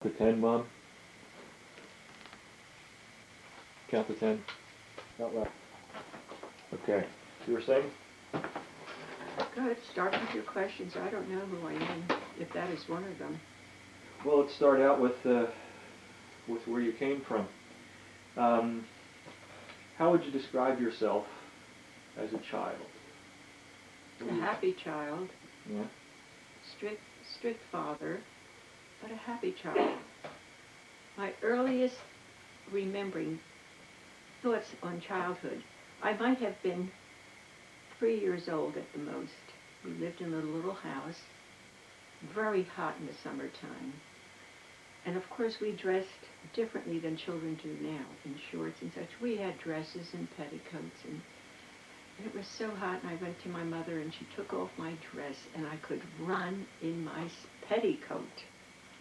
To 10, Mom? Count to 10. Out loud. Okay. You were saying? Go ahead, start with your questions. I don't know who I am, if that is one of them. Well, let's start out with where you came from. How would you describe yourself as a child? A happy child. Yeah. Strict father, but a happy child. My earliest remembering thoughts on childhood, I might have been 3 years old at the most. We lived in a little house, very hot in the summertime. And of course we dressed differently than children do now, in shorts and such. We had dresses and petticoats, and it was so hot, and I went to my mother and she took off my dress and I could run in my petticoat.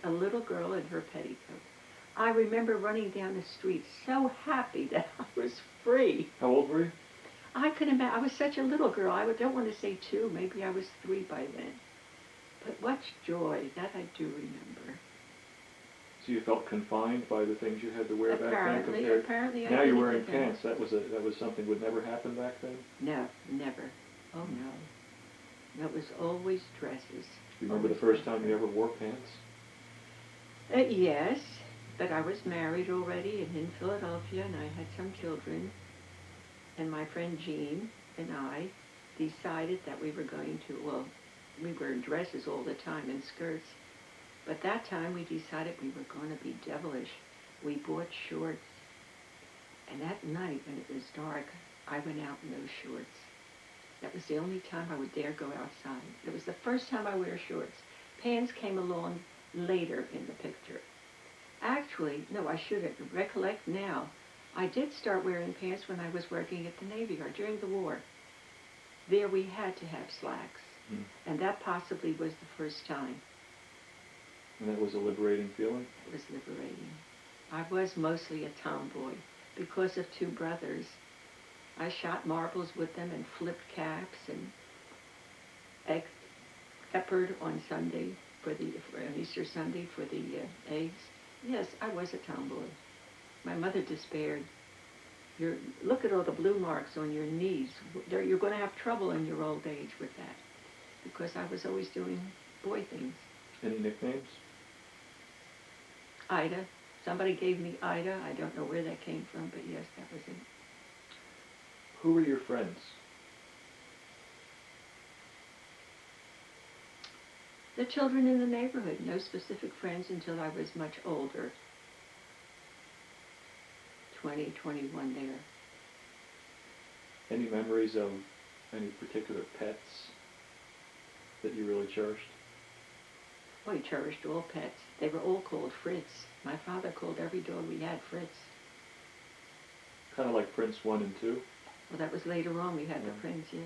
A little girl in her petticoat. I remember running down the street so happy that I was free. How old were you? I could imagine. I was such a little girl. I don't want to say 2. Maybe I was 3 by then. But what joy. That I do remember. So you felt confined by the things you had to wear Apparently, back then? apparently. Now you're wearing pants. That was something would never happen back then? No, never. Oh, no. That was always dresses. Do you remember the first time you ever wore pants? Yes, but I was married already and in Philadelphia, and I had some children. And my friend Jean and I decided that we were going to, well, we were in dresses all the time and skirts. But that time we decided we were going to be devilish. We bought shorts. And that night when it was dark, I went out in those shorts. That was the only time I would dare go outside. It was the first time I wear shorts. Pants came along later in the picture. Actually, no, I should recollect now. I did start wearing pants when I was working at the Navy Yard during the war. There we had to have slacks. And that possibly was the first time. And that was a liberating feeling? It was liberating. I was mostly a tomboy because of 2 brothers. I shot marbles with them and flipped caps and peppered on Sunday, on Easter Sunday for the eggs. Yes, I was a tomboy. My mother despaired. Look at all the blue marks on your knees. You're going to have trouble in your old age with that, because I was always doing boy things. Any nicknames? Ida. Somebody gave me Ida. I don't know where that came from, but yes, that was it. Who were your friends? The children in the neighborhood. No specific friends until I was much older. 20, 21 there. Any memories of any particular pets that you really cherished? We cherished all pets. They were all called Fritz. My father called every dog we had Fritz. Kind of like Prince 1 and 2? Well, that was later on. We had the Prince, yes.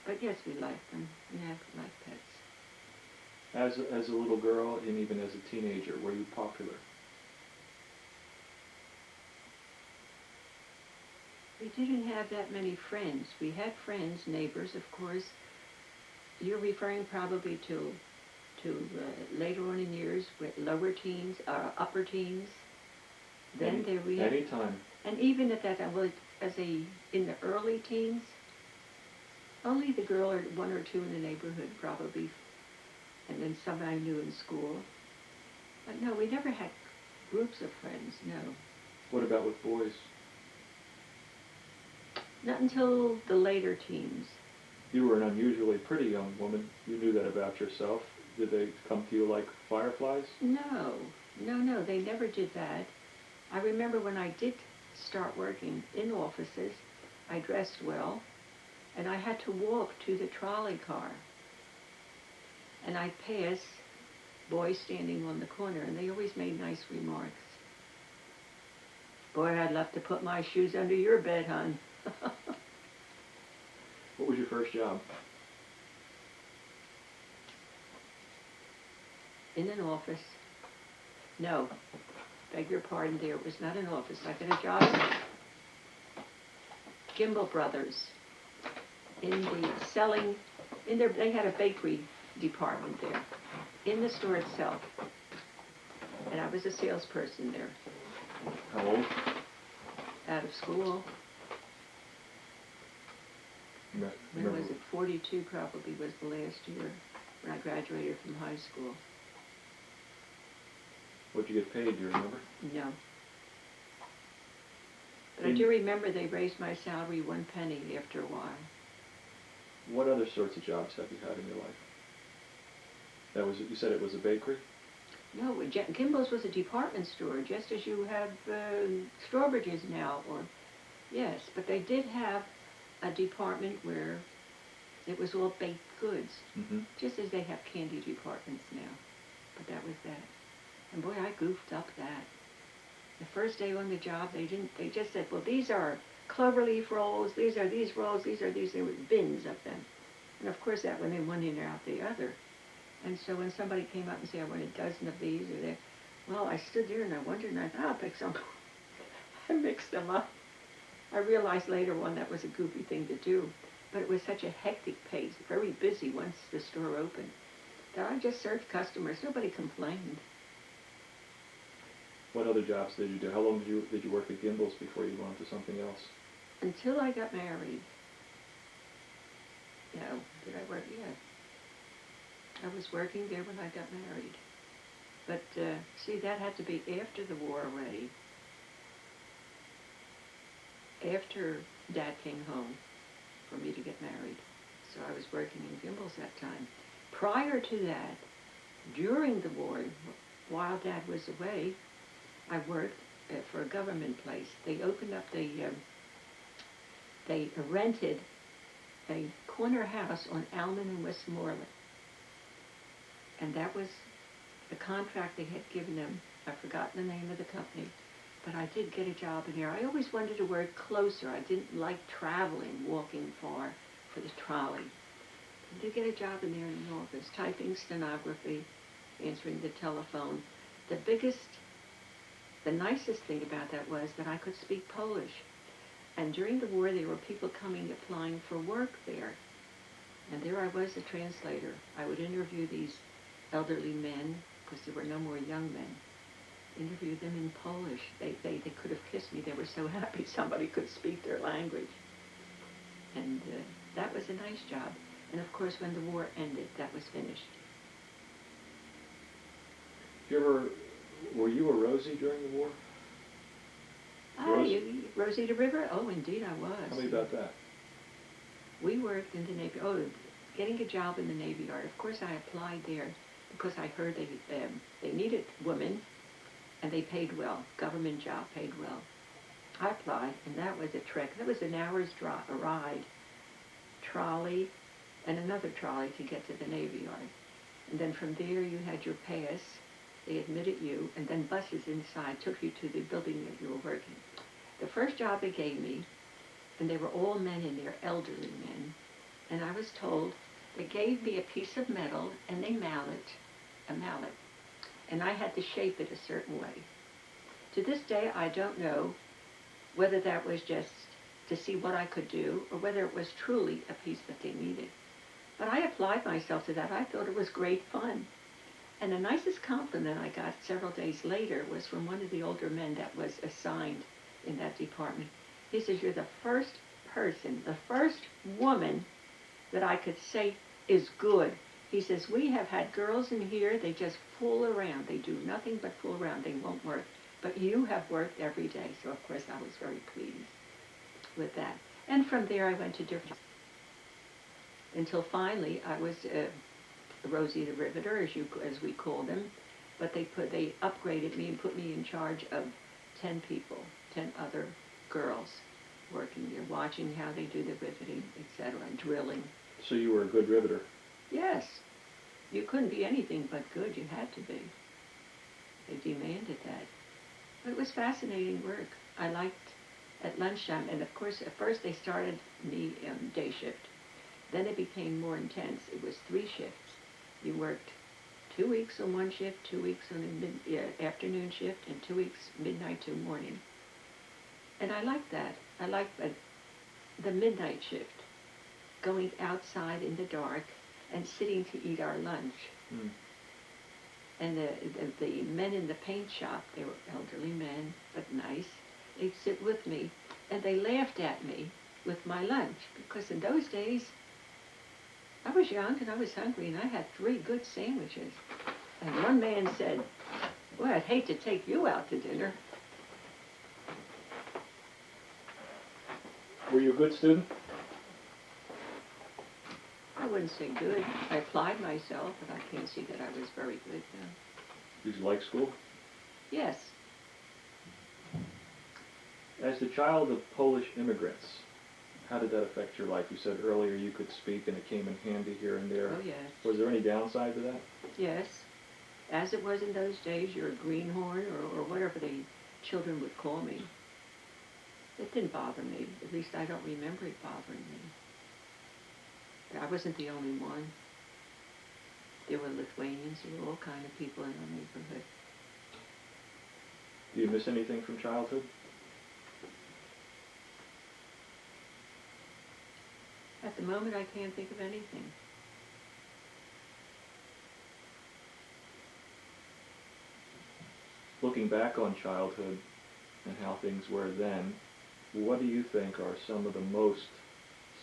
But yes, we liked them. We liked pets. As a little girl and even as a teenager, were you popular? We didn't have that many friends. We had friends, neighbors, of course. You're referring probably to later on in years, with lower teens, upper teens. Then there we had. Anytime. And even at that time, well, in the early teens, only the girl or 1 or 2 in the neighborhood probably, and then some I knew in school. But no, we never had groups of friends. No. What about with boys? Not until the later teens. You were an unusually pretty young woman. You knew that about yourself. Did they come to you like fireflies? No, they never did that. I remember when I did start working in offices, I dressed well, and I had to walk to the trolley car. And I'd pass boys standing on the corner, and they always made nice remarks. Boy, I'd love to put my shoes under your bed, hon. What was your first job? In an office. No, beg your pardon there. It was not an office. I got a job at Gimbel Brothers they had a bakery department there in the store itself. And I was a salesperson there. How old? Out of school. When was it? 42 probably was the last year when I graduated from high school. What'd you get paid, do you remember? No. But I do remember they raised my salary 1 penny after a while. What other sorts of jobs have you had in your life? That was, you said it was a bakery? No, Gimbel's was a department store, just as you have Strawbridge's now, or yes, but they did have a department where it was all baked goods, just as they have candy departments now. But that was that. And boy, I goofed up that. The first day on the job, they just said, well, these are cloverleaf rolls, these are these rolls, these are these, there were bins of them. And of course that went in one ear out the other. And so when somebody came up and said, I want a dozen of these or that, well, I stood there and I wondered, and I thought, I'll pick some. I mixed them up. I realized later on that was a goofy thing to do, but it was such a hectic pace, very busy once the store opened, that I just served customers. Nobody complained. What other jobs did you do? How long did you work at Gimbel's before you went on to something else? Until I got married. No, did I work? Yeah. I was working there when I got married. But, see, that had to be after the war already. After Dad came home for me to get married. So I was working in Gimbel's that time. Prior to that, during the war, while Dad was away, I worked for a government place. They opened up they rented a corner house on Alman and Westmoreland. And that was the contract they had given them. I've forgotten the name of the company, but I did get a job in there. I always wanted to work closer. I didn't like traveling, walking far for the trolley. I did get a job in there in the office, typing, stenography, answering the telephone. The nicest thing about that was that I could speak Polish. And during the war, there were people coming, applying for work there. And there I was, a translator. I would interview these elderly men, because there were no more young men, interview them in Polish. They could have kissed me. They were so happy somebody could speak their language. And that was a nice job. And of course, when the war ended, that was finished. Were you a Rosie during the war? Rosita River? Oh, indeed I was. Tell me about that. We worked in the Navy. Oh, getting a job in the Navy Yard. Of course, I applied there because I heard they needed women, and they paid well. Government job paid well. I applied, and that was a trek. That was an hour's ride, trolley, and another trolley to get to the Navy Yard. And then from there, you had your pass. They admitted you, and then buses inside took you to the building that you were working. The first job they gave me, and they were all men in there, elderly men, and I was told they gave me a piece of metal and a mallet, and I had to shape it a certain way. To this day, I don't know whether that was just to see what I could do or whether it was truly a piece that they needed. But I applied myself to that. I thought it was great fun. And the nicest compliment I got several days later was from one of the older men that was assigned in that department. He says, you're the first person, the first woman that I could say is good. He says, we have had girls in here, they just fool around. They do nothing but fool around. They won't work. But you have worked every day. So, of course, I was very pleased with that. And from there, I went to different, until finally I was Rosie the Riveter, as we call them, but they upgraded me and put me in charge of 10 people, 10 other girls working there, watching how they do the riveting, etc., and drilling. So you were a good riveter? Yes. You couldn't be anything but good. You had to be. They demanded that. But it was fascinating work. I liked at lunchtime, and of course, at first they started me on day shift. Then it became more intense. It was 3 shifts. You worked 2 weeks on one shift, 2 weeks on a afternoon shift, and 2 weeks midnight to morning. And I liked that. I liked the midnight shift, going outside in the dark and sitting to eat our lunch. And the men in the paint shop, they were elderly men, but nice. They'd sit with me, and they laughed at me with my lunch, because in those days, I was young and I was hungry, and I had 3 good sandwiches. And one man said, "Well, I'd hate to take you out to dinner." Were you a good student? I wouldn't say good. I applied myself, but I can't see that I was very good, no. Did you like school? Yes. As the child of Polish immigrants, how did that affect your life? You said earlier you could speak and it came in handy here and there. Oh, yes. Was there any downside to that? Yes. As it was in those days, you're a greenhorn or whatever the children would call me. It didn't bother me. At least I don't remember it bothering me. I wasn't the only one. There were Lithuanians, there were all kind of people in our neighborhood. Do you miss anything from childhood? At the moment, I can't think of anything. Looking back on childhood and how things were then, what do you think are some of the most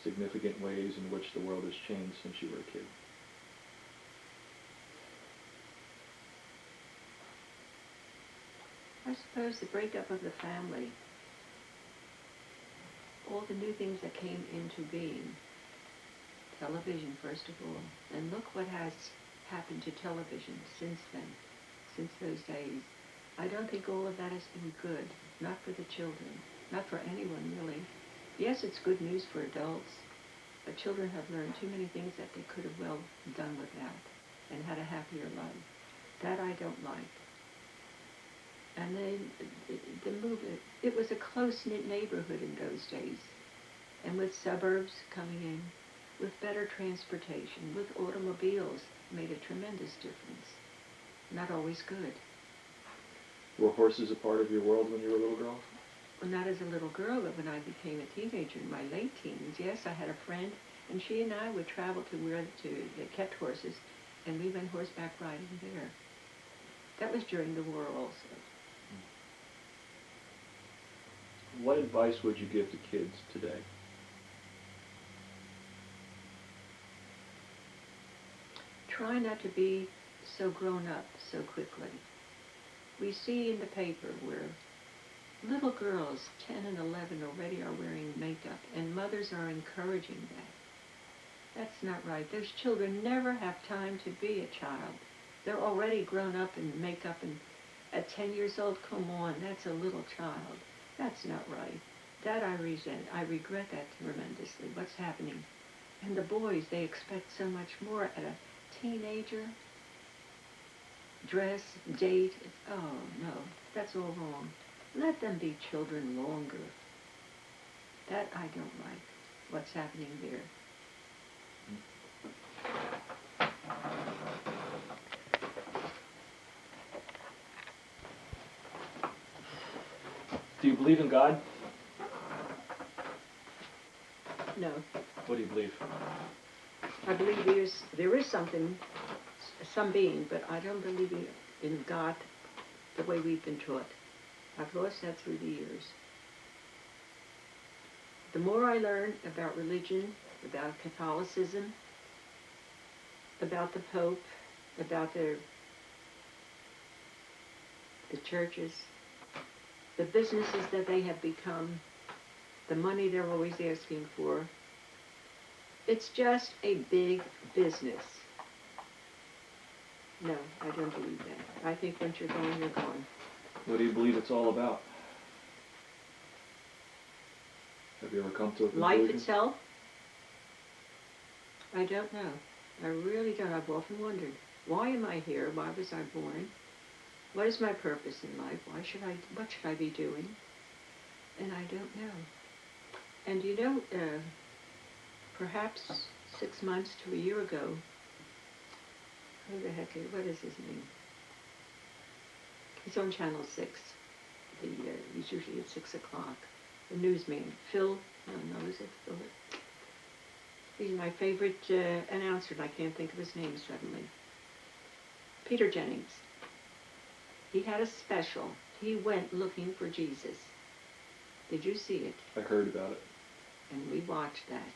significant ways in which the world has changed since you were a kid? I suppose the breakup of the family, all the new things that came into being. Television, first of all. And look what has happened to television since then, since those days. I don't think all of that has been good, not for the children, not for anyone really. Yes, it's good news for adults, but children have learned too many things that they could have well done without and had a happier life. That I don't like. And then the movement, it was a close-knit neighborhood in those days. And with suburbs coming in, with better transportation, with automobiles, made a tremendous difference. Not always good. Were horses a part of your world when you were a little girl? Well, not as a little girl, but when I became a teenager in my late teens, yes, I had a friend, and she and I would travel to where they kept horses, and we went horseback riding there. That was during the war also. What advice would you give to kids today? Try not to be so grown up so quickly. We see in the paper where little girls, 10 and 11, already are wearing makeup, and mothers are encouraging that. That's not right. Those children never have time to be a child. They're already grown up in makeup, and at 10 years old, come on, that's a little child. That's not right. That I resent. I regret that tremendously, what's happening. And the boys, they expect so much more at a teenager. Dress, date, oh no, that's all wrong. Let them be children longer. That I don't like, what's happening there. Do you believe in God? No. What do you believe? I believe there is something, some being, but I don't believe in God the way we've been taught. I've lost that through the years. The more I learn about religion, about Catholicism, about the Pope, about the churches, the businesses that they have become, the money they're always asking for, it's just a big business. No, I don't believe that. I think once you're gone, you're gone. What do you believe it's all about? Have you ever come to a conclusion? Life itself? I don't know. I really don't. I've often wondered, why am I here? Why was I born? What is my purpose in life? What should I be doing? And I don't know. And you know, perhaps 6 months to a year ago, who the heck what is his name? He's on Channel 6. He's usually at 6 o'clock. The newsman, Phil, no, is it Phil? He's my favorite announcer, and I can't think of his name suddenly. Peter Jennings. He had a special. He went looking for Jesus. Did you see it? I heard about it. And we watched that.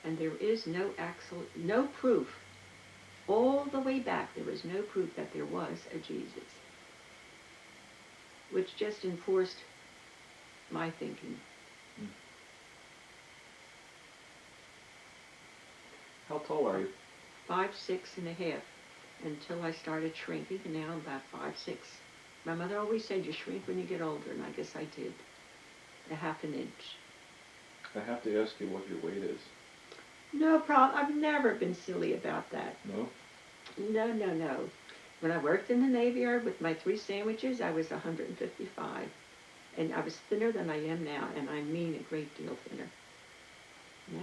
And there is no proof. All the way back, there was no proof that there was a Jesus. Which just enforced my thinking. Hmm. How tall are you? 5'6.5", until I started shrinking, and now I'm about 5'6". My mother always said you shrink when you get older, and I guess I did. A half an inch. I have to ask you what your weight is. No problem. I've never been silly about that. No? No. When I worked in the Navy Yard with my 3 sandwiches, I was 155. And I was thinner than I am now, and I mean a great deal thinner.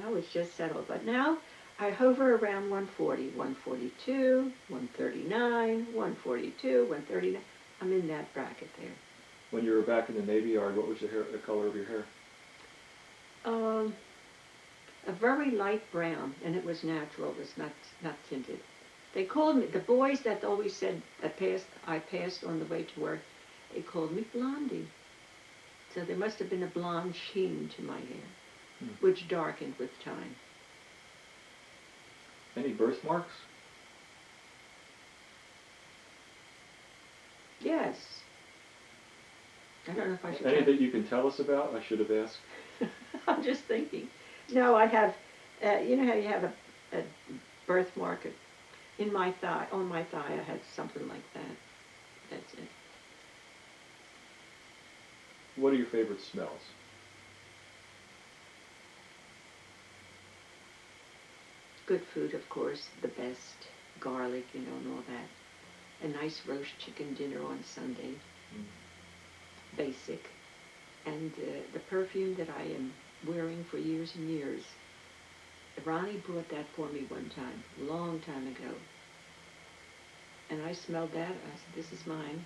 Now it's just settled. But now I hover around 140, 142, 139, 142, 139. I'm in that bracket there. When you were back in the Navy Yard, what was the color of your hair? A very light brown, and it was natural. It was not tinted. They called me, the boys that always said I passed on the way to work, they called me Blondie. So there must have been a blonde sheen to my hair, which darkened with time. Any birthmarks? Yes. I don't know if I should. Any that you can tell us about? I should have asked. I'm just thinking. No, I have. You know how you have a birthmark in my thigh? On my thigh, I had something like that. That's it. What are your favorite smells? Good food, of course, the best. Garlic, and all that. A nice roast chicken dinner on Sunday. Basic. And the perfume that I am wearing for years and years. Ronnie brought that for me one time, a long time ago. And I smelled that. I said, this is mine.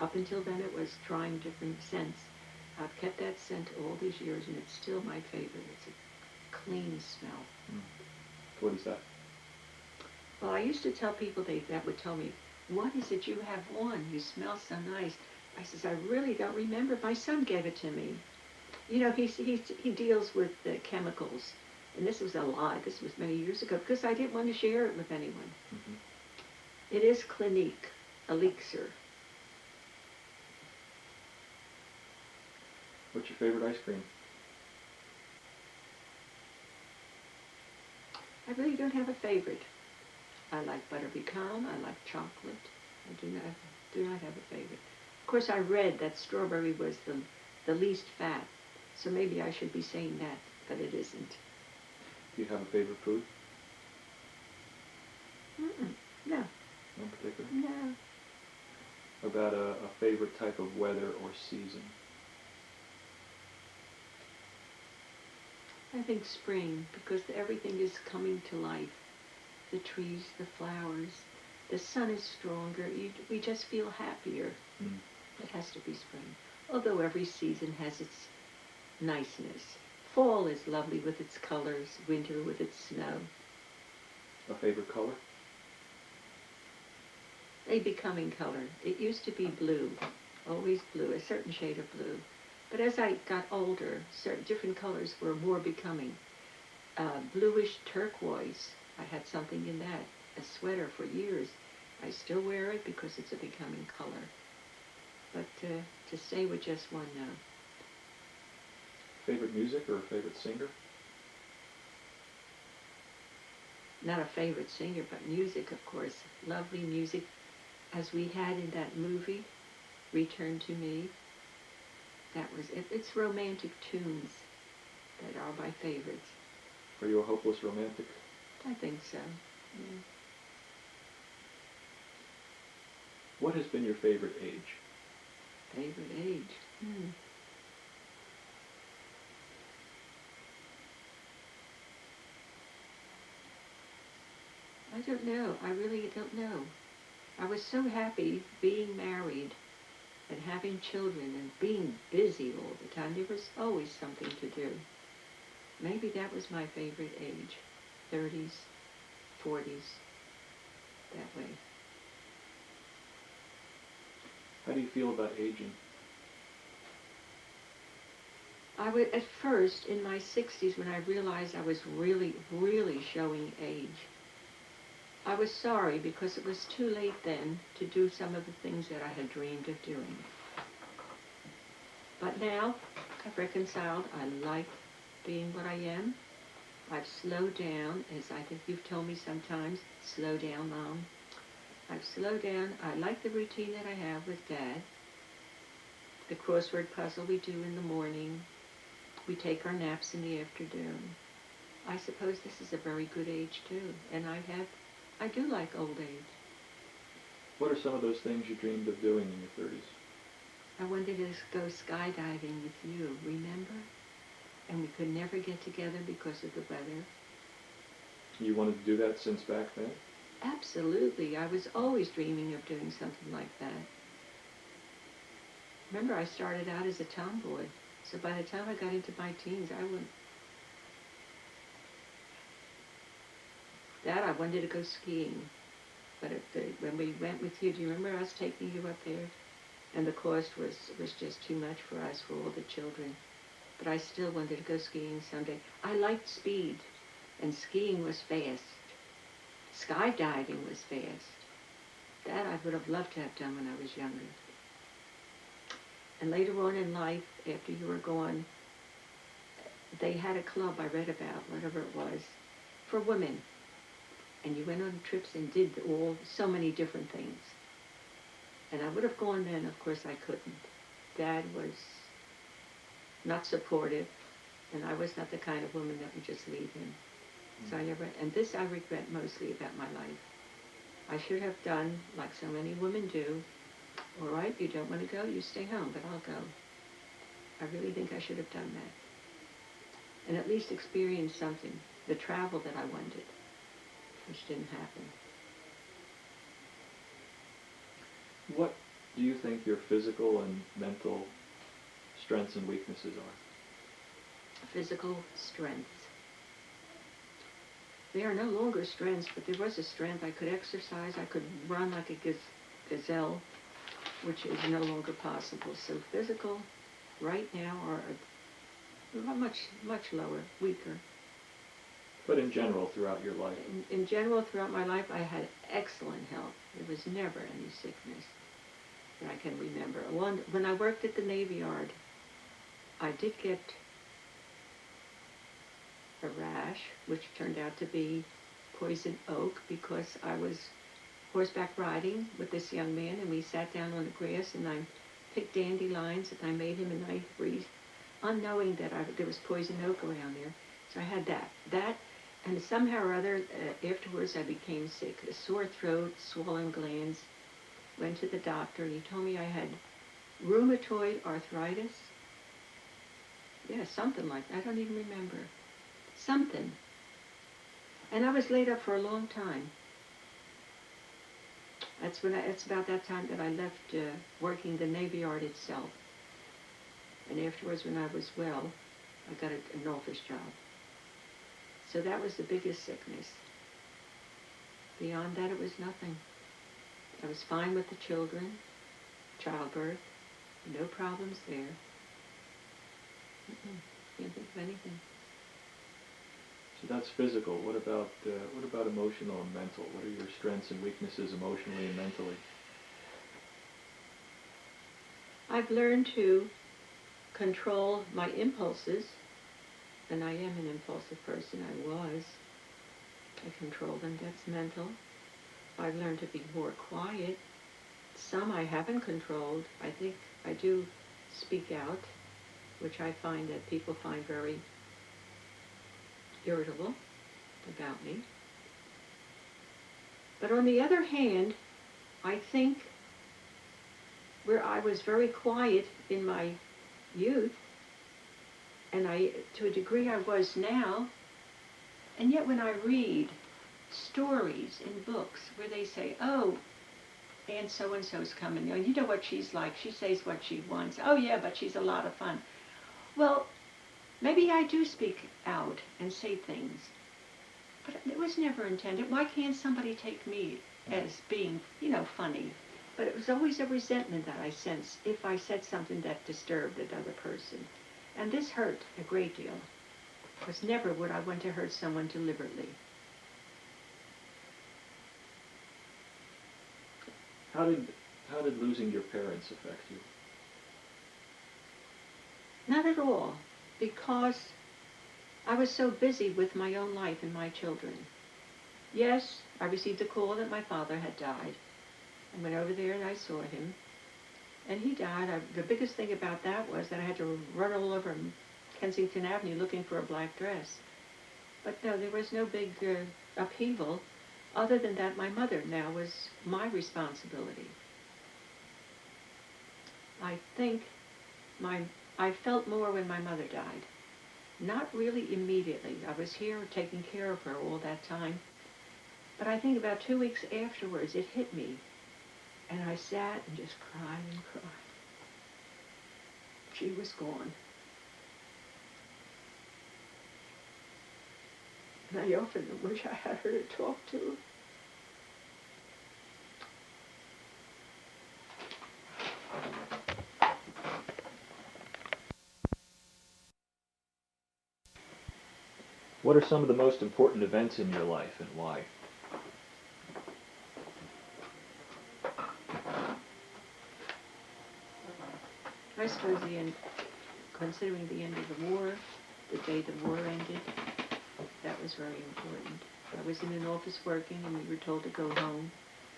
Up until then, it was trying different scents. I've kept that scent all these years, and it's still my favorite. It's a clean smell. What is that? Well, I used to tell people that would tell me, what is it you have on? You smell so nice. I says, I really don't remember. My son gave it to me. You know, he deals with chemicals. And this was a lie. This was many years ago, because I didn't want to share it with anyone. Mm-hmm. It is Clinique, elixir. What's your favorite ice cream? I really don't have a favorite. I like butter pecan. I like chocolate. I do not have a favorite. Of course, I read that strawberry was the least fat, so maybe I should be saying that, but it isn't. Do you have a favorite food? No. No particular? No. About a favorite type of weather or season? I think spring, because everything is coming to life. The trees, the flowers, the sun is stronger. We just feel happier. It has to be spring. Although every season has its niceness. Fall is lovely with its colors, winter with its snow. A favorite color? A becoming color. It used to be blue, always blue, a certain shade of blue. But as I got older, certain different colors were more becoming. Bluish turquoise. I had something in that, a sweater for years. I still wear it because it's a becoming color. But to stay with just one, no. Favorite music or a favorite singer? Not a favorite singer, but music, of course. Lovely music, as we had in that movie, Return to Me. That was it. It's romantic tunes that are my favorites. Are you a hopeless romantic? I think so. Yeah. What has been your favorite age? Favorite age? I don't know. I really don't know. I was so happy being married and having children and being busy all the time. There was always something to do. Maybe that was my favorite age. 30s, 40s, that way. How do you feel about aging? I would, at first, in my 60s, when I realized I was really, really showing age, I was sorry because it was too late then to do some of the things that I had dreamed of doing. But now, I've reconciled. I like being what I am. I've slowed down, as I think you've told me sometimes. Slow down, Mom. I've slowed down. I like the routine that I have with Dad. The crossword puzzle we do in the morning. We take our naps in the afternoon. I suppose this is a very good age, too. And I do like old age. What are some of those things you dreamed of doing in your 30s? I wanted to go skydiving with you, remember? And we could never get together because of the weather. You wanted to do that since back then? Absolutely. I was always dreaming of doing something like that. Remember, I started out as a tomboy. So by the time I got into my teens, I wanted to go skiing. But when we went with you, do you remember us taking you up there? And the cost was just too much for us, for all the children. But I still wanted to go skiing someday. I liked speed, and skiing was fast. Skydiving was fast. That I would have loved to have done when I was younger. And later on in life, after you were gone, they had a club I read about, whatever it was, for women. And you went on trips and did so many different things. And I would have gone then, of course I couldn't. Dad was not supportive, and I was not the kind of woman that would just leave him. So and this I regret mostly about my life. I should have done like so many women do. All right, you don't want to go, you stay home, but I'll go. I really think I should have done that. And at least experience something, the travel that I wanted, which didn't happen. What do you think your physical and mental strengths and weaknesses are? Physical strengths. They are no longer strengths, but there was a strength. I could exercise, I could run like a gazelle, which is no longer possible. So physical, right now, are much, much lower, weaker. But in general, throughout your life? In general, throughout my life, I had excellent health. There was never any sickness that I can remember. When I worked at the Navy Yard, I did get a rash, which turned out to be poison oak, because I was horseback riding with this young man, and we sat down on the grass, and I picked dandelions, and I made him a nice wreath, unknowing that there was poison oak around there. So I had that, and somehow or other, afterwards I became sick. A sore throat, swollen glands. Went to the doctor, and he told me I had rheumatoid arthritis. Yeah, something like that. I don't even remember. Something. And I was laid up for a long time. It's about that time that I left working the Navy Yard itself. And afterwards, when I was well, I got an office job. So that was the biggest sickness. Beyond that, it was nothing. I was fine with the children, childbirth, no problems there. Can't think of anything. So that's physical. What about emotional and mental? What are your strengths and weaknesses emotionally and mentally? I've learned to control my impulses, and I am an impulsive person. I was. I control them. That's mental. I've learned to be more quiet. Some I haven't controlled. I think I do speak out, which I find that people find very irritable about me. But on the other hand, I think where I was very quiet in my youth, and to a degree I was now, and yet when I read stories in books where they say, oh, Aunt so-and-so's coming, you know what she's like, she says what she wants, oh yeah, but she's a lot of fun. Well, maybe I do speak out and say things, but it was never intended. Why can't somebody take me as being, funny? But it was always a resentment that I sensed if I said something that disturbed another person. And this hurt a great deal, because never would I want to hurt someone deliberately. How did losing your parents affect you? Not at all, because I was so busy with my own life and my children. Yes, I received a call that my father had died. I went over there and I saw him. And he died. The biggest thing about that was that I had to run all over Kensington Avenue looking for a black dress. But no, there was no big upheaval. Other than that, my mother now was my responsibility. I think I felt more when my mother died. Not really immediately. I was here taking care of her all that time. But I think about 2 weeks afterwards, it hit me. And I sat and just cried and cried. She was gone. And I often wish I had her to talk to. What are some of the most important events in your life and why? I suppose considering the end of the war, the day the war ended, that was very important. I was in an office working and we were told to go home.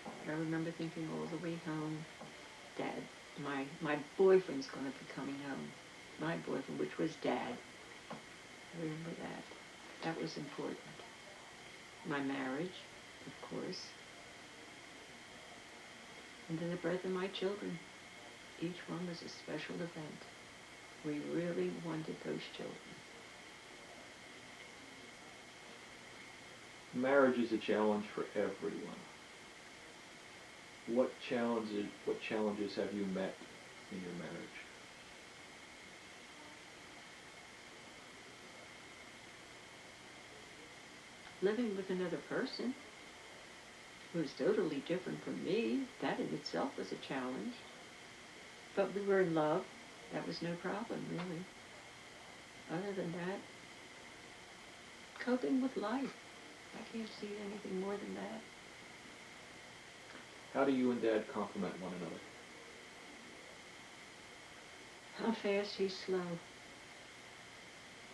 But I remember thinking all the way home, Dad, my boyfriend's going to be coming home. My boyfriend, which was Dad. I remember that. That was important. My marriage, of course. And then the birth of my children. Each one was a special event. We really wanted those children. Marriage is a challenge for everyone. What challenges have you met in your marriage? Living with another person who was totally different from me, that in itself was a challenge. But we were in love. That was no problem, really. Other than that, coping with life. I can't see anything more than that. How do you and Dad complement one another? How fast he's slow.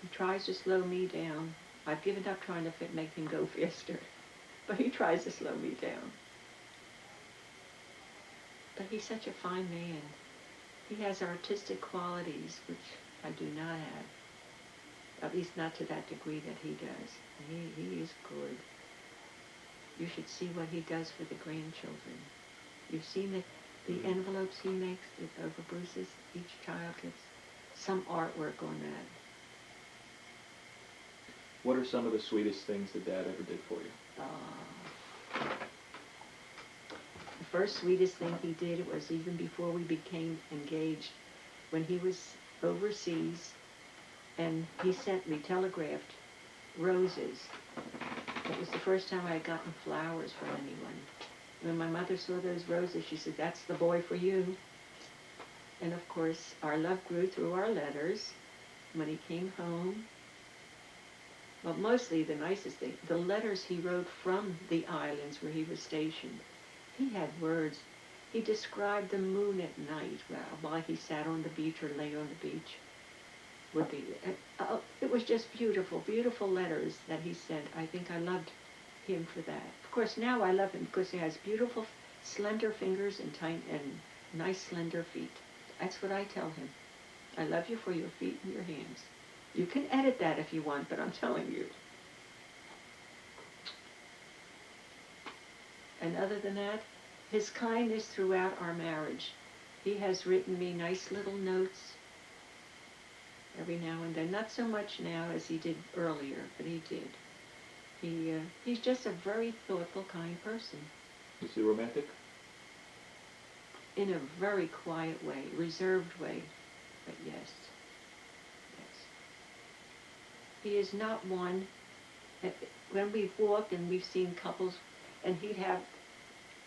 He tries to slow me down. I've given up trying to make him go faster. But he tries to slow me down. But he's such a fine man. He has artistic qualities, which I do not have. At least not to that degree that he does. He is good. You should see what he does for the grandchildren. You've seen the envelopes he makes over Bruce's. Each child gets some artwork on that. What are some of the sweetest things that Dad ever did for you? The first sweetest thing he did was even before we became engaged, when he was overseas, and he sent me telegraphed roses. It was the first time I had gotten flowers from anyone. When my mother saw those roses, she said, "That's the boy for you." And of course, our love grew through our letters. When he came home, well, mostly the nicest thing, the letters he wrote from the islands where he was stationed. He had words. He described the moon at night while he sat on the beach or lay on the beach. It was just beautiful, beautiful letters that he sent. I think I loved him for that. Of course, now I love him because he has beautiful, slender fingers and nice, slender feet. That's what I tell him. I love you for your feet and your hands. You can edit that if you want, but I'm telling you. And other than that, his kindness throughout our marriage. He has written me nice little notes every now and then. Not so much now as he did earlier, but he did. He's just a very thoughtful, kind person. Is he romantic? In a very quiet way, reserved way, but yes. He is not one, when we've walked and we've seen couples, and he'd have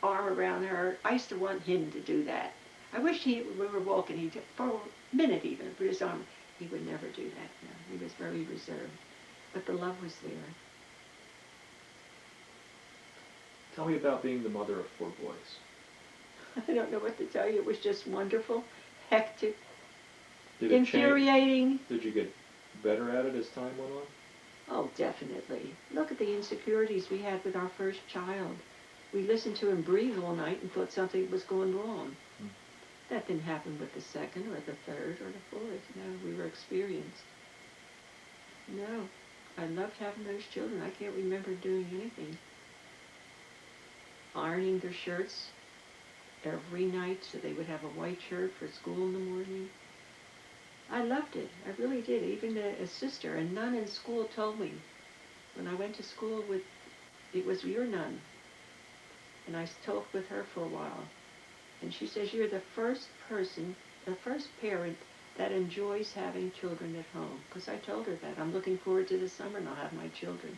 arm around her. I used to want him to do that. I wish we were walking, for a minute even, put his arm. He would never do that. No, he was very reserved. But the love was there. Tell me about being the mother of 4 boys. I don't know what to tell you. It was just wonderful, hectic, Did it change? infuriating. Did you get better at it as time went on? Oh, definitely. Look at the insecurities we had with our first child. We listened to him breathe all night and thought something was going wrong. That didn't happen with the second or the third or the fourth. No, we were experienced. No, I loved having those children. I can't remember doing anything. Ironing their shirts every night so they would have a white shirt for school in the morning. I loved it. I really did. Even a sister, a nun in school told me when I went to school with, it was your nun. And I talked with her for a while. And she says, you're the first person, the first parent that enjoys having children at home. Because I told her that. I'm looking forward to the summer and I'll have my children.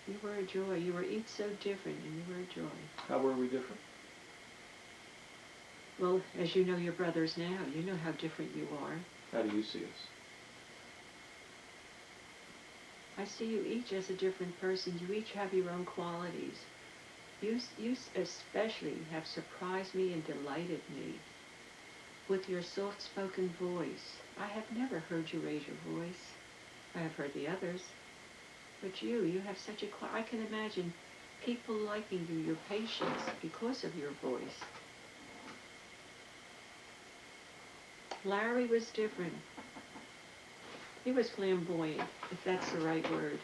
You were a joy. You were each so different and you were a joy. How were we different? Well, as you know your brothers now, you know how different you are. How do you see us? I see you each as a different person. You each have your own qualities. You especially have surprised me and delighted me with your soft-spoken voice. I have never heard you raise your voice. I have heard the others. But you have such a... I can imagine people liking you, your patience, because of your voice. Larry was different. He was flamboyant, if that's the right word.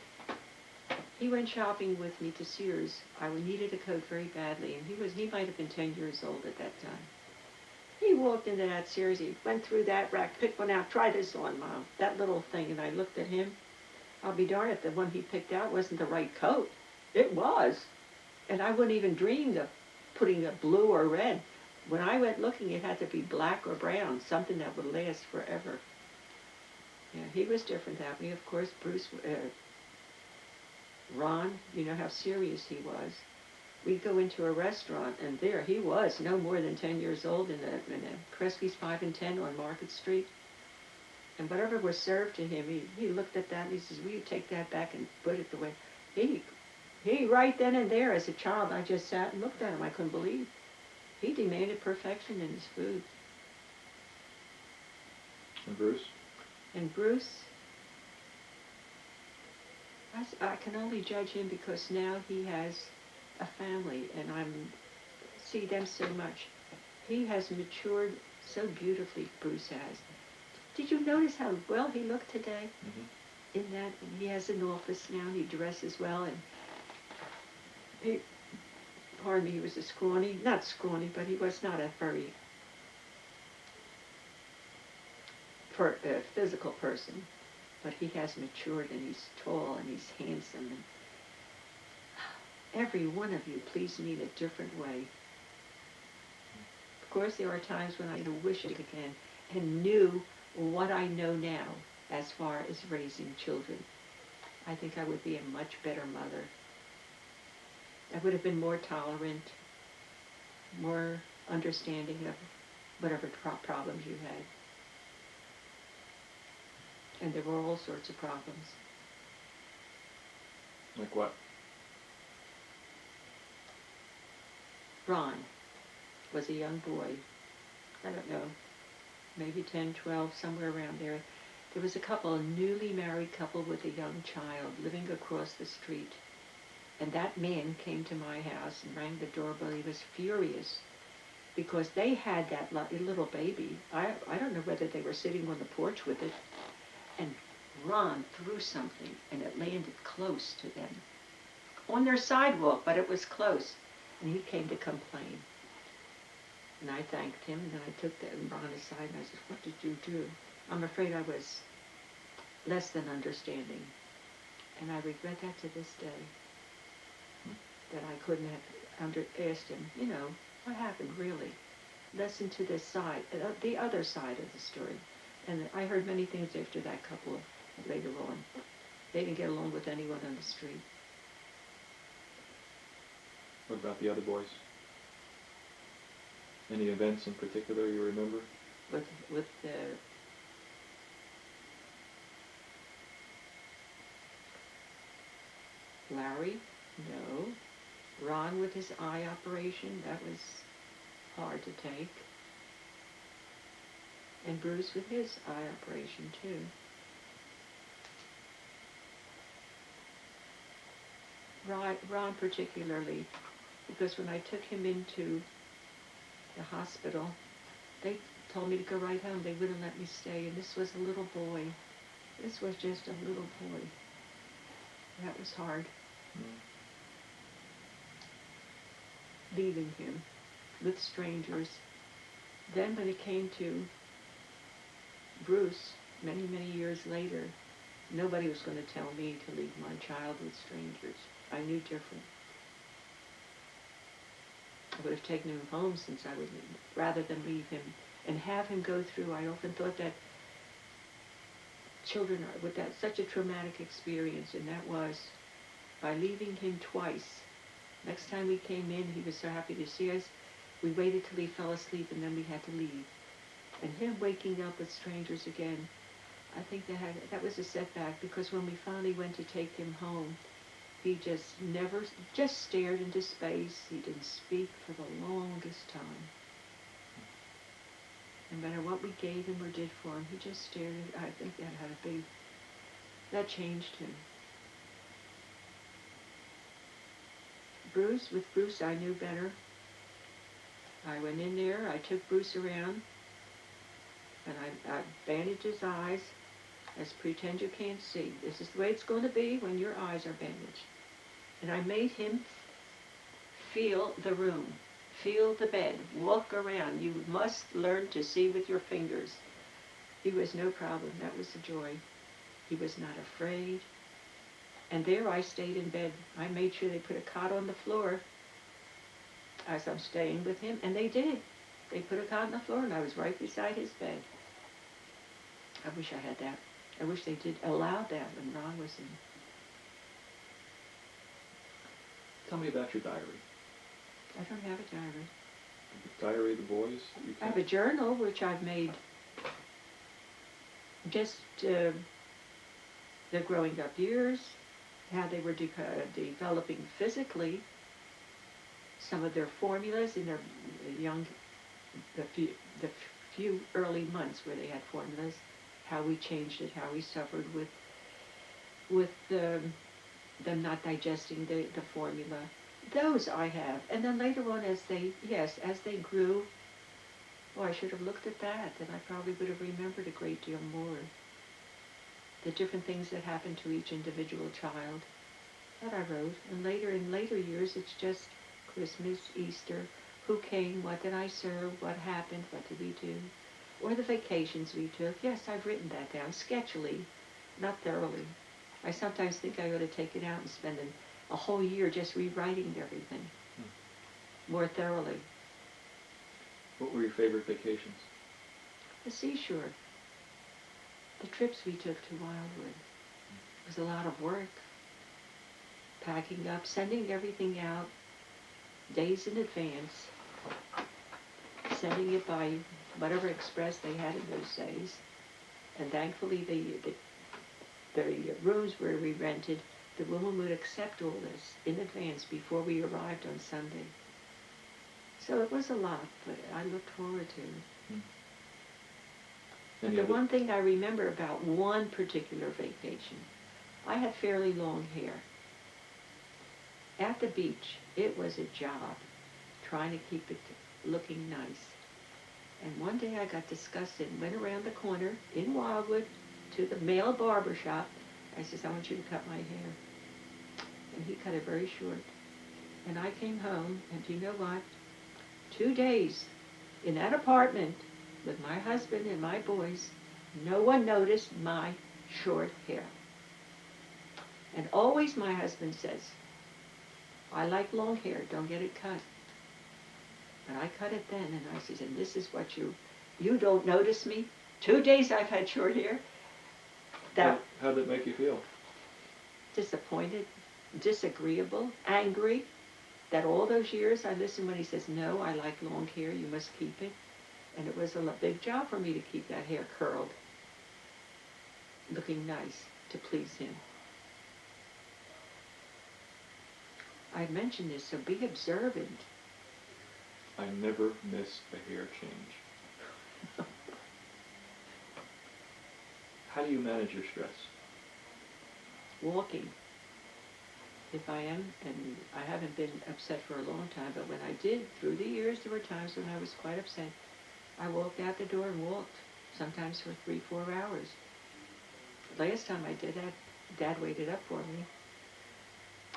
He went shopping with me to Sears. I needed a coat very badly, and he might have been 10 years old at that time. He walked into that Sears, he went through that rack, picked one out, try this on, Mom, that little thing, and I looked at him. I'll be darned if the one he picked out wasn't the right coat. It was. And I wouldn't even dream of putting a blue or red. When I went looking, it had to be black or brown, something that would last forever. Yeah, he was different that way. Of course, Ron, you know how serious he was. We'd go into a restaurant, and there he was, no more than 10 years old, in a Kresge's 5 and 10 on Market Street. And whatever was served to him, he looked at that and he says, will you take that back and put it the way... He right then and there, as a child, I just sat and looked at him. I couldn't believe. He demanded perfection in his food. And Bruce? And Bruce, I can only judge him because now he has a family, and I see them so much. He has matured so beautifully, Bruce has. Did you notice how well he looked today? Mm-hmm. In that, and he has an office now, and he dresses well, and pardon me, he was not scrawny, but he was not a very physical person. But he has matured, and he's tall, and he's handsome, and every one of you pleased me in a different way. Of course, there are times when I wish it again, and knew what I know now as far as raising children. I think I would be a much better mother. I would have been more tolerant, more understanding of whatever problems you had. And there were all sorts of problems. Like what? Ron was a young boy. I don't know, maybe 10, 12, somewhere around there. There was a newly married couple with a young child living across the street. And that man came to my house and rang the doorbell. He was furious because they had that little baby. I don't know whether they were sitting on the porch with it. And Ron threw something, and it landed close to them. On their sidewalk, but it was close. And he came to complain. And I thanked him, and then I took Ron aside, and I said, what did you do? I'm afraid I was less than understanding. And I regret that to this day, that I couldn't have asked him, what happened really? Listen to this side, the other side of the story. And I heard many things after that couple later on. They didn't get along with anyone on the street. What about the other boys? Any events in particular you remember? With Larry, no. Ron with his eye operation, that was hard to take. And Bruce with his eye operation too. Ron particularly, because when I took him into the hospital, they told me to go right home. They wouldn't let me stay, and this was a little boy. This was just a little boy. That was hard. Leaving him with strangers. Then when it came to Bruce, many, many years later, nobody was going to tell me to leave my child with strangers. I knew different. I would have taken him home since I would, rather than leave him and have him go through. I often thought that children are with that such a traumatic experience, and that was by leaving him twice. Next time we came in, he was so happy to see us. We waited till he fell asleep, and then we had to leave. And him waking up with strangers again, I think that was a setback, because when we finally went to take him home, he just stared into space. He didn't speak for the longest time. No matter what we gave him or did for him, he just stared. I think that changed him. With Bruce, I knew better. I went in there, I took Bruce around, and I bandaged his eyes as pretend you can't see. This is the way it's going to be when your eyes are bandaged. And I made him feel the room, feel the bed, walk around. You must learn to see with your fingers. He was no problem. That was the joy. He was not afraid. And there I stayed in bed. I made sure they put a cot on the floor as I'm staying with him, and they did. They put a cot on the floor, and I was right beside his bed. I wish I had that. I wish they did allow that when Ron was in. Tell me about your diary. I don't have a diary. Diary of the boys? I have a journal, which I've made just their growing up years, how they were developing physically, some of their formulas in their the few early months where they had formulas, how we changed it, how we suffered with them not digesting the formula. Those I have. And then later on, as they grew, I should have looked at that, and I probably would have remembered a great deal more. The different things that happened to each individual child that I wrote. And in later years, it's just Christmas, Easter, who came, what did I serve, what happened, what did we do, or the vacations we took. Yes, I've written that down, sketchily, not thoroughly. I sometimes think I ought to take it out and spend a whole year just rewriting everything more thoroughly. What were your favorite vacations? The seashore. The trips we took to Wildwood. It was a lot of work. Packing up, sending everything out days in advance, sending it by whatever express they had in those days. And thankfully the rooms where we rented, the woman would accept all this in advance before we arrived on Sunday. So it was a lot, but I looked forward to it. But the one thing I remember about one particular vacation, I had fairly long hair. At the beach, it was a job trying to keep it looking nice. And one day I got disgusted and went around the corner in Wildwood to the male barber shop. I says, I want you to cut my hair. And he cut it very short. And I came home, and do you know what? 2 days in that apartment with my husband and my boys, no one noticed my short hair. And always my husband says, I like long hair, don't get it cut. But I cut it then, and I says, and this is what you don't notice me? 2 days I've had short hair. How did it make you feel? Disappointed, disagreeable, angry. that all those years I listened when he says, no, I like long hair, you must keep it. And it was a big job for me to keep that hair curled, looking nice, to please him. I mentioned this, so be observant. I never miss a hair change. How do you manage your stress? Walking. If I am, and I haven't been upset for a long time, but when I did, through the years, there were times when I was quite upset. I walked out the door and walked, sometimes for 3-4 hours. Last time I did that, Dad waited up for me.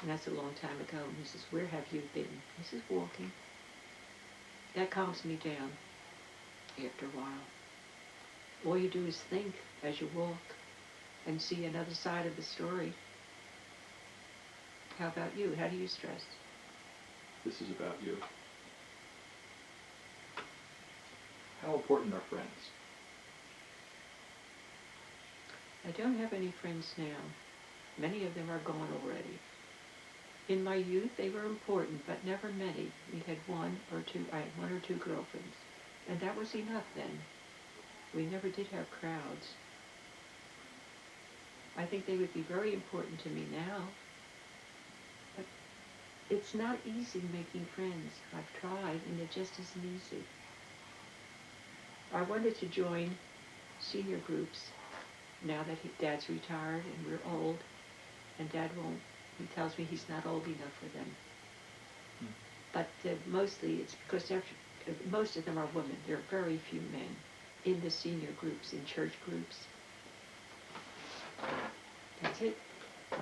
And that's a long time ago. And he says, where have you been? He says, walking. That calms me down after a while. All you do is think as you walk and see another side of the story. How about you? How do you stress? This is about you. How important are friends? I don't have any friends now. Many of them are gone already. In my youth, they were important, but never many. We had one or two girlfriends, and that was enough then. We never did have crowds. I think they would be very important to me now, but it's not easy making friends. I've tried, and it just isn't easy. I wanted to join senior groups now that Dad's retired and we're old, and Dad won't. He tells me he's not old enough for them. But mostly it's because most of them are women. There are very few men in the senior groups, in church groups. That's it. But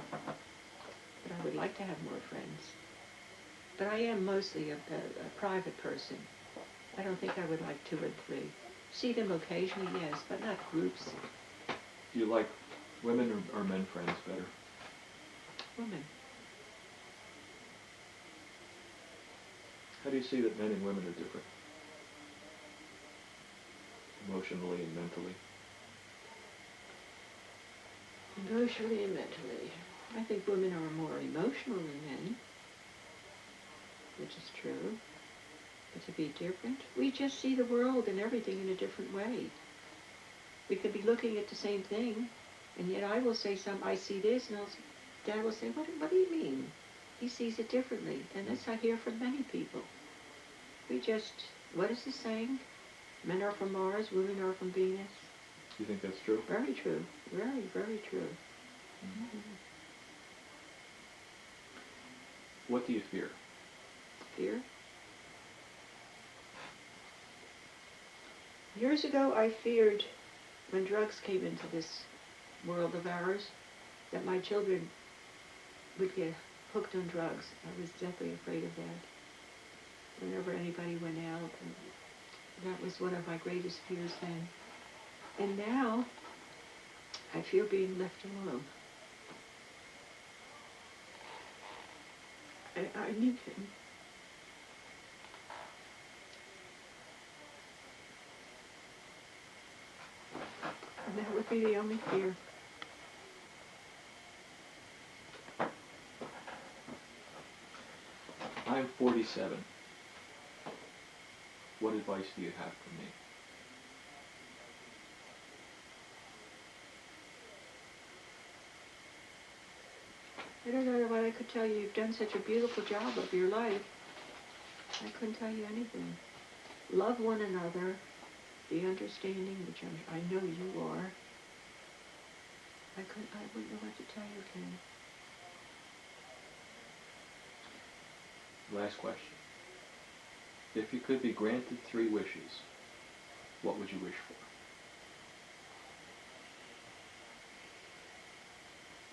I would like to have more friends. But I am mostly a private person. I don't think I would like 2 and 3. See them occasionally, yes, but not groups. Do you like women or men friends better? Women. How do you see that men and women are different? Emotionally and mentally? Emotionally and mentally. I think women are more emotional than men, which is true. But to be different, we just see the world and everything in a different way. We could be looking at the same thing, and yet I will say I see this, and Dad will say, what do you mean? He sees it differently, and this I hear from many people. What is the saying? Men are from Mars, women are from Venus. Do you think that's true? Very true. Very, very true. Mm-hmm. What do you fear? Fear? Years ago, I feared, when drugs came into this world of ours, that my children would get hooked on drugs. I was deathly afraid of that. Whenever anybody went out, and that was one of my greatest fears then. And now, I fear being left alone. I need him. And that would be the only fear. I'm 47. What advice do you have for me? I don't know what I could tell you. You've done such a beautiful job of your life. I couldn't tell you anything. Love one another. Be understanding, which I know you are. I wouldn't know what to tell you, Ken. Last question. If you could be granted 3 wishes, what would you wish for?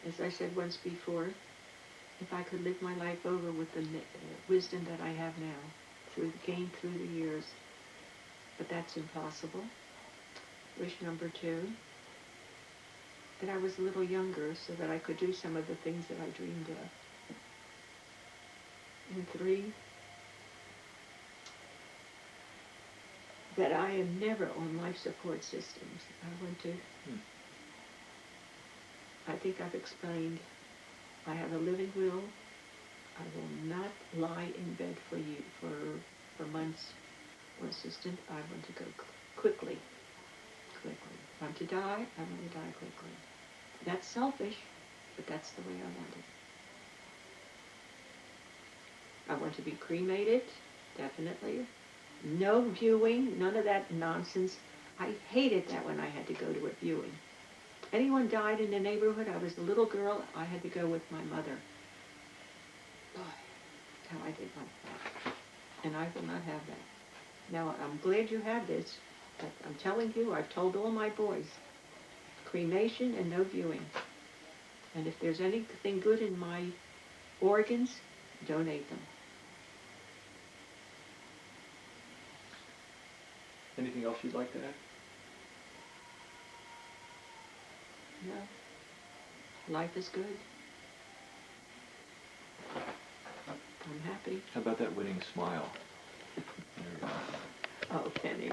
As I said once before, if I could live my life over with the wisdom that I have now, gained through the years, but that's impossible. Wish number 2, that I was a little younger so that I could do some of the things that I dreamed of. And 3, that I am never on life support systems. I think I've explained, I have a living will, I will not lie in bed for you for months or assistant. I want to go quickly. If I'm to die, I want to die quickly. That's selfish, but that's the way I want it. I want to be cremated, definitely. No viewing, none of that nonsense. I hated that when I had to go to a viewing. Anyone died in the neighborhood, I was a little girl, I had to go with my mother. Boy, how I did want that. And I will not have that. Now, I'm glad you have this, but I'm telling you, I've told all my boys, cremation and no viewing. And if there's anything good in my organs, donate them. Anything else you'd like to add? No. Life is good. I'm happy. How about that winning smile? There you go. Oh, Kenny.